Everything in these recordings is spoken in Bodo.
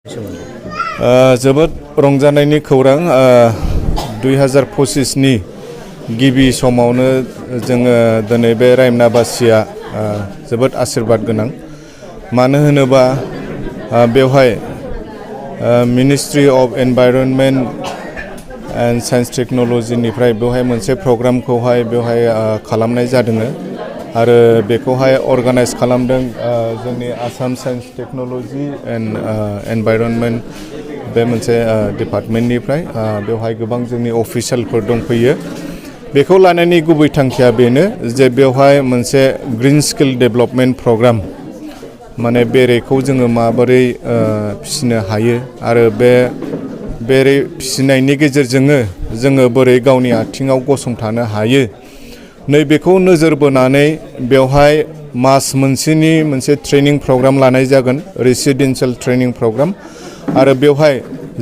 जोबोद रंजानायनि खौरां 2025 नि गिबि समावनो जोङो दिनै बे रायमनाबासिया जोबोद आशीर्बाद गोनां मानो होनोबा बेवहाय ministry of environment and science technology निफ्राय बेवहाय मोनसे प्रग्रामखौहाय बेवहाय खालामनाय जादों आरो बेखौहाय अर्गानाइज खालामदों जोंनि आसाम साइन्स टेक्नोलॉजी एन्ड एनवायरनमेन्ट बे मोनसे डिपार्टमेन्टनिफ्राय बेवहाय गोबां जोंनि अफिसियेलफोर दंफैयो बेखौ लानायनि गुबै थांखिया बेनो जे बेवहाय मोनसे ग्रीन स्किल डेभलपमेन्ट प्रग्राम माने बेरेखौ जोङो माबोरै फिसिनो हायो आरो बे बेरे फिसिनायनि गेजेरजोंनो जोङो बोरै गावनि आथिङाव गसंथानो हायो नैबेखौ नोजोर बोनानै बेवहाय मास मोनसेनि मोनसे ट्रेनिं प्रग्राम लानाय जागोन रेसिडेन्शियेल ट्रेनिं प्रग्राम आरो बेवहाय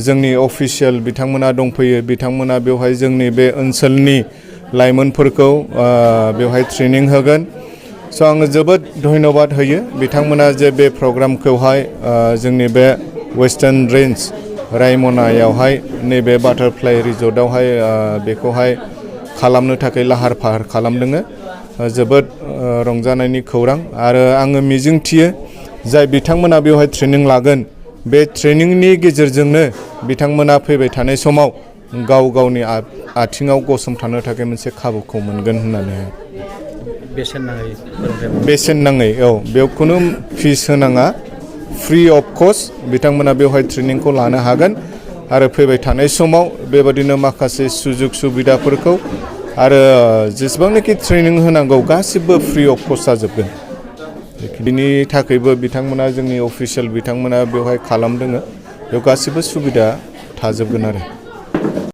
जोंनि अफिसियेल बिथांमोना दंफैयो बिथांमोना बेवहाय जोंनि बे ओनसोलनि लाइमोनफोरखौ बेवहाय ट्रेनिं होगोन स' आङो जोबोद धन्यबाद होयो बिथांमोना जे बे प्रग्रामखौहाय जोंनि बे वेस्टार्न रेन्ज रायमनायावहाय नैबे बाटारफ्लाइ रिजर्टआवहाय बेखौहाय खालामनो थाखाय लाहार फाहार खालामदों जोबोद रंजानायनि खौरां आरो आङो मिजिंथियो जाय बिथांमोना बेवहाय ट्रेनिं लागोन बे ट्रेनिंनि गेजेरजोंनो बिथांमोना फैबाय थानाय समाव गाव गावनि आथिङाव गसंथानो थाखाय मोनसे खाबुखौ मोनगोन होननानै बेसेन नाङै औ बेखौनो फिस होनाङा फ्रि अफ कस्ट बिथांमोना बेवहाय ट्रेनिंखौ लानो हागोन आरो फैबाय थानाय समाव बेबादिनो माखासे सुजुग सुबिदाफोरखौ आरो जेसेबांनाखि ट्रेनिं होनांगौ गासिबो फ्रि अफ कस्ट जाजोबगोन बिनि थाखायबो बिथांमोना जोंनि अफिसियेल बिथांमोना बेवहाय खालामदों बेयाव गासिबो सुबिदा थाजोबगोन आरो